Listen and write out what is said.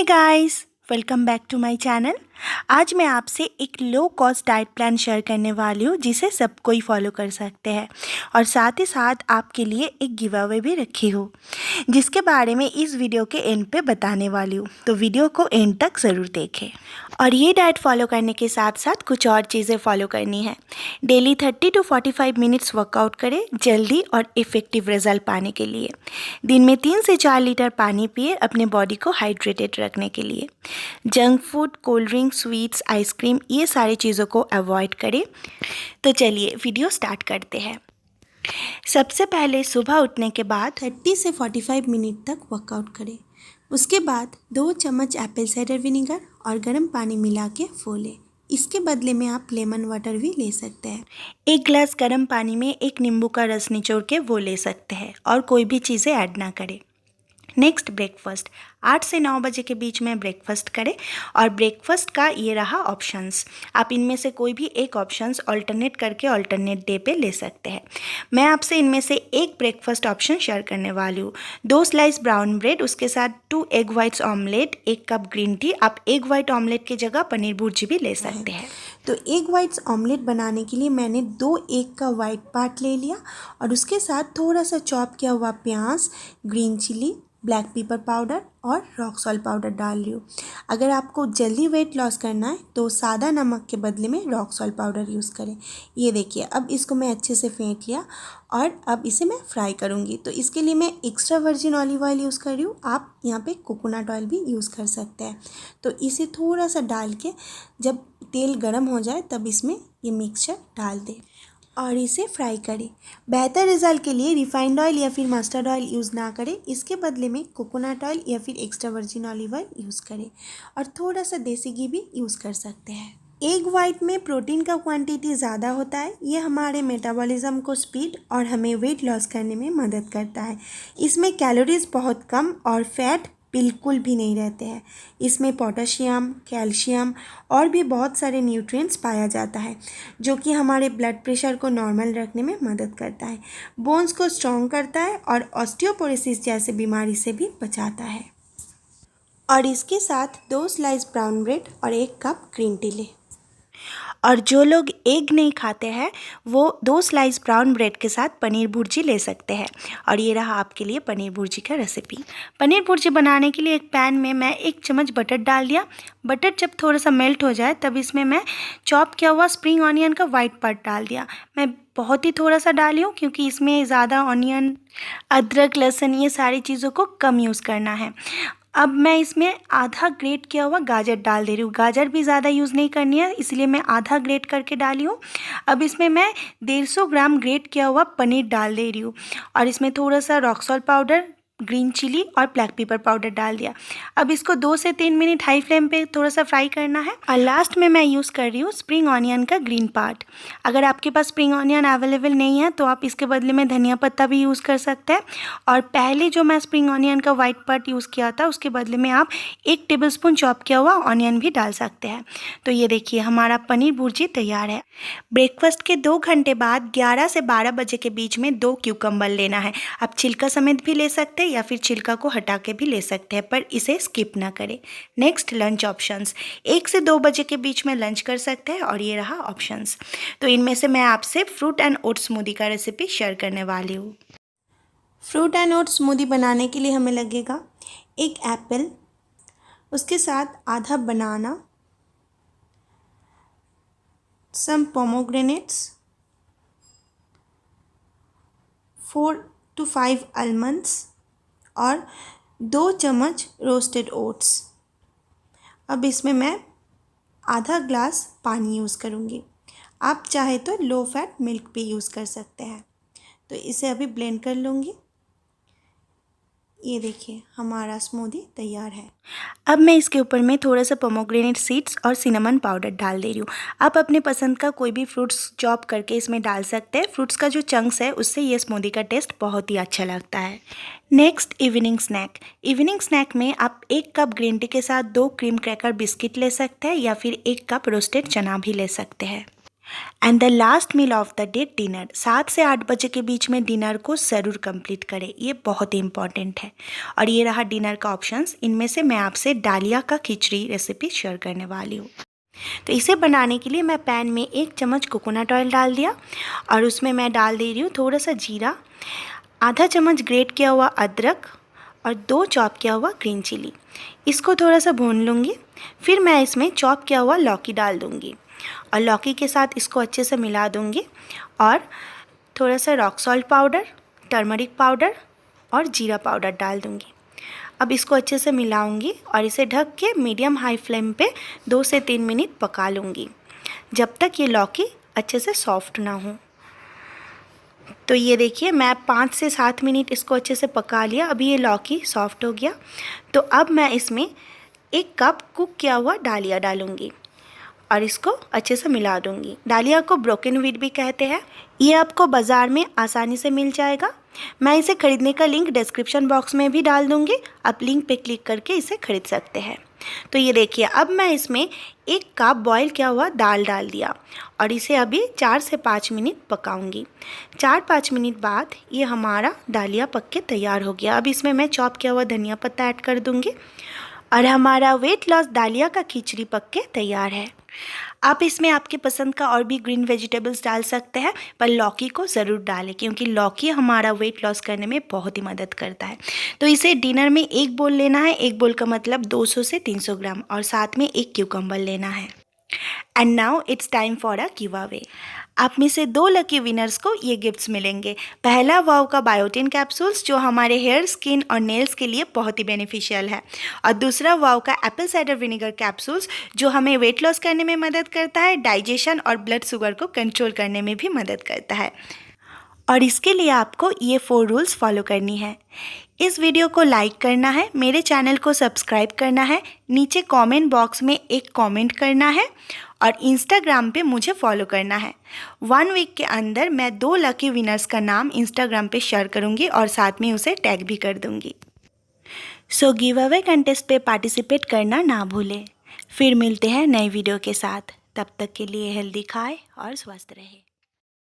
Hey guys, welcome back to my channel. आज मैं आपसे एक low cost diet plan share करने वाली हूँ जिसे सब कोई फॉलो कर सकते हैं और साथ ही साथ आपके लिए एक गिव अवे भी रखी हूँ जिसके बारे में इस वीडियो के एंड पे बताने वाली हूँ। तो वीडियो को एंड तक ज़रूर देखें। और ये डाइट फॉलो करने के साथ साथ कुछ और चीज़ें फॉलो करनी है। डेली 30 to 45 मिनट्स वर्कआउट करें जल्दी और इफ़ेक्टिव रिजल्ट पाने के लिए। दिन में 3 से 4 लीटर पानी पिए अपने बॉडी को हाइड्रेटेड रखने के लिए। Junk food, cold drink, sweets, ice cream ये सारी चीज़ों को अवॉइड करें। तो चलिए वीडियो स्टार्ट करते हैं। सबसे पहले सुबह उठने के बाद 30 से 45 मिनट तक वर्कआउट करें। उसके बाद 2 चम्मच एप्पल साइडर विनेगर और गर्म पानी मिला के फोलें। इसके बदले में आप लेमन वाटर भी ले सकते हैं। 1 गिलास गर्म पानी में 1 नींबू का रस निचोड़ के वो ले सकते हैं और कोई भी चीज़ें ऐड ना करें। नेक्स्ट ब्रेकफास्ट 8 से 9 बजे के बीच में ब्रेकफास्ट करें और ब्रेकफास्ट का ये रहा ऑप्शंस। आप इनमें से कोई भी एक ऑप्शंस अल्टरनेट करके अल्टरनेट डे पे ले सकते हैं। मैं आपसे इनमें से एक ब्रेकफास्ट ऑप्शन शेयर करने वाली हूँ। 2 स्लाइस ब्राउन ब्रेड, उसके साथ 2 egg whites omelette, 1 cup green tea. आप एग वाइट ऑमलेट की जगह पनीर भुर्जी भी ले सकते हैं। तो एग वाइट्स ऑमलेट बनाने के लिए मैंने 2 एग का वाइट पार्ट ले लिया और उसके साथ थोड़ा सा चॉप किया हुआ प्याज, green chilli, black pepper powder और रॉक सॉल्ट पाउडर डाल रही हूँ। अगर आपको जल्दी वेट लॉस करना है तो सादा नमक के बदले में रॉक सॉल्ट पाउडर यूज़ करें। ये देखिए, अब इसको मैं अच्छे से फेंट लिया और अब इसे मैं फ्राई करूँगी। तो इसके लिए मैं extra virgin olive oil use कर रही हूँ। आप यहाँ पे कोकोनट ऑयल भी यूज़ कर सकते हैं। तो इसे थोड़ा सा डाल के जब तेल गर्म हो जाए तब इसमें ये मिक्सचर डाल दें और इसे फ्राई करें। बेहतर रिजल्ट के लिए रिफाइंड ऑयल या फिर मस्टर्ड ऑयल यूज़ ना करें। इसके बदले में कोकोनट ऑयल या फिर extra virgin olive oil use करें और थोड़ा सा देसी घी भी यूज़ कर सकते हैं। एग वाइट में प्रोटीन का क्वांटिटी ज़्यादा होता है। ये हमारे मेटाबॉलिज्म को स्पीड और हमें वेट लॉस करने में मदद करता है। इसमें कैलोरीज बहुत कम और फैट बिल्कुल भी नहीं रहते हैं। इसमें पोटेशियम, कैल्शियम और भी बहुत सारे न्यूट्रिएंट्स पाया जाता है जो कि हमारे ब्लड प्रेशर को नॉर्मल रखने में मदद करता है, बोन्स को स्ट्रॉन्ग करता है और ऑस्टियोपोरोसिस जैसे बीमारी से भी बचाता है। और इसके साथ 2 स्लाइस ब्राउन ब्रेड और 1 कप ग्रीन टी लें। और जो लोग एग नहीं खाते हैं वो 2 स्लाइस ब्राउन ब्रेड के साथ पनीर भुर्जी ले सकते हैं। और ये रहा आपके लिए पनीर भुर्जी का रेसिपी। पनीर भुर्जी बनाने के लिए एक पैन में मैं 1 चम्मच बटर डाल दिया। बटर जब थोड़ा सा मेल्ट हो जाए तब इसमें मैं चॉप किया हुआ स्प्रिंग ऑनियन का वाइट पार्ट डाल दिया। मैं बहुत ही थोड़ा सा डाली हूँ क्योंकि इसमें ज़्यादा ऑनियन, अदरक, लहसुन ये सारी चीज़ों को कम यूज़ करना है। अब मैं इसमें आधा ग्रेट किया हुआ गाजर डाल दे रही हूँ। गाजर भी ज़्यादा यूज़ नहीं करनी है, इसलिए मैं आधा ग्रेट करके डाली हूँ। अब इसमें मैं 150 ग्राम ग्रेट किया हुआ पनीर डाल दे रही हूँ और इसमें थोड़ा सा rock salt powder, green chilli और ब्लैक पेपर पाउडर डाल दिया। अब इसको 2 से 3 मिनट हाई फ्लेम पे थोड़ा सा फ्राई करना है। और लास्ट में मैं यूज़ कर रही हूँ स्प्रिंग ऑनियन का ग्रीन पार्ट। अगर आपके पास स्प्रिंग ऑनियन अवेलेबल नहीं है तो आप इसके बदले में धनिया पत्ता भी यूज़ कर सकते हैं। और पहले जो मैं स्प्रिंग ऑनियन का वाइट पार्ट यूज़ किया था उसके बदले में आप 1 टेबलस्पून चॉप किया हुआ ऑनियन भी डाल सकते हैं। तो ये देखिए, हमारा पनीर भुर्जी तैयार है। ब्रेकफास्ट के 2 घंटे बाद 11 से 12 बजे के बीच में 2 क्यूकम्बर लेना है। आप छिलका समेत भी ले सकते हैं या फिर छिलका को हटा के भी ले सकते हैं, पर इसे स्किप ना करें। नेक्स्ट लंच ऑप्शंस 1 से 2 बजे के बीच में लंच कर सकते हैं और ये रहा ऑप्शंस। तो इनमें से मैं आपसे फ्रूट एंड ओट स्मूदी का रेसिपी शेयर करने वाली हूँ। फ्रूट एंड ओट स्मूदी बनाने के लिए हमें लगेगा 1 एप्पल, उसके साथ आधा बनाना, सम पोमोग्रेनेट्स, 4 to 5 आलमंड्स और 2 चम्मच रोस्टेड ओट्स। अब इसमें मैं आधा ग्लास पानी यूज़ करूँगी। आप चाहे तो लो फैट मिल्क भी यूज़ कर सकते हैं। तो इसे अभी ब्लेंड कर लूँगी। ये देखिए, हमारा स्मूदी तैयार है। अब मैं इसके ऊपर में थोड़ा सा पोमोग्रेनेट सीड्स और सिनेमन पाउडर डाल दे रही हूँ। आप अपने पसंद का कोई भी फ्रूट्स चॉप करके इसमें डाल सकते हैं। फ्रूट्स का जो चंक्स है उससे ये स्मूदी का टेस्ट बहुत ही अच्छा लगता है। Next evening snack. Evening snack में आप 1 कप ग्रीन टी के साथ 2 क्रीम क्रैकर बिस्किट ले सकते हैं या फिर 1 कप रोस्टेड चना भी ले सकते हैं। And the last meal of the day dinner, 7 से 8 बजे के बीच में डिनर को ज़रूर कंप्लीट करें, ये बहुत ही इंपॉर्टेंट है। और ये रहा डिनर का ऑप्शंस। इनमें से मैं आपसे डालिया का खिचड़ी रेसिपी शेयर करने वाली हूँ। तो इसे बनाने के लिए मैं पैन में 1 चम्मच कोकोनट ऑयल डाल दिया और उसमें मैं डाल दे रही हूँ थोड़ा सा जीरा, आधा चम्मच ग्रेट किया हुआ अदरक और 2 चॉप किया हुआ ग्रीन चिली। इसको थोड़ा सा भून लूँगी। फिर मैं इसमें चॉप किया हुआ लौकी डाल दूँगी और लौकी के साथ इसको अच्छे से मिला दूँगी और थोड़ा सा rock salt powder, turmeric powder और जीरा पाउडर डाल दूँगी। अब इसको अच्छे से मिलाऊंगी और इसे ढक के मीडियम हाई फ्लेम पे 2 से 3 मिनट पका लूँगी जब तक ये लौकी अच्छे से सॉफ्ट ना हो। तो ये देखिए मैं 5 से 7 मिनट इसको अच्छे से पका लिया। अभी ये लौकी सॉफ्ट हो गया। तो अब मैं इसमें 1 कप कुक किया हुआ डालिया डालूँगी और इसको अच्छे से मिला दूँगी। डालिया को ब्रोकन व्हीट भी कहते हैं। ये आपको बाज़ार में आसानी से मिल जाएगा। मैं इसे खरीदने का लिंक डिस्क्रिप्शन बॉक्स में भी डाल दूँगी, आप लिंक पे क्लिक करके इसे खरीद सकते हैं। तो ये देखिए अब मैं इसमें 1 कप बॉईल किया हुआ दाल डाल दिया और इसे अभी 4 से 5 मिनट पकाऊंगी। 4-5 मिनट बाद ये हमारा डालिया पक के तैयार हो गया। अब इसमें मैं चॉप किया हुआ धनिया पत्ता ऐड कर दूँगी और हमारा वेट लॉस डालिया का खिचड़ी पक के तैयार है। आप इसमें आपके पसंद का और भी ग्रीन वेजिटेबल्स डाल सकते हैं, पर लौकी को ज़रूर डालें क्योंकि लौकी हमारा वेट लॉस करने में बहुत ही मदद करता है। तो इसे डिनर में 1 बोल लेना है। 1 बोल का मतलब 200 से 300 ग्राम और साथ में 1 क्यूकम्बर लेना है। And now it's time for a give away. आप में से 2 लकी विनर्स को ये गिफ्ट्स मिलेंगे। पहला वाव का बायोटिन कैप्सूल्स जो हमारे हेयर, स्किन और नेल्स के लिए बहुत ही बेनिफिशियल है और दूसरा वाव का एप्पल साइडर विनेगर कैप्सूल्स जो हमें वेट लॉस करने में मदद करता है, डाइजेशन और ब्लड शुगर को कंट्रोल करने में भी मदद करता है। और इसके लिए आपको ये 4 रूल्स फॉलो करनी है। इस वीडियो को लाइक करना है, मेरे चैनल को सब्सक्राइब करना है, नीचे कमेंट बॉक्स में एक कमेंट करना है और इंस्टाग्राम पे मुझे फॉलो करना है। 1 वीक के अंदर मैं 2 लकी विनर्स का नाम इंस्टाग्राम पे शेयर करूँगी और साथ में उसे टैग भी कर दूँगी। सो गिव अवे कंटेस्ट पे पार्टिसिपेट करना ना भूलें। फिर मिलते हैं नई वीडियो के साथ। तब तक के लिए हेल्दी खाएं और स्वस्थ रहें।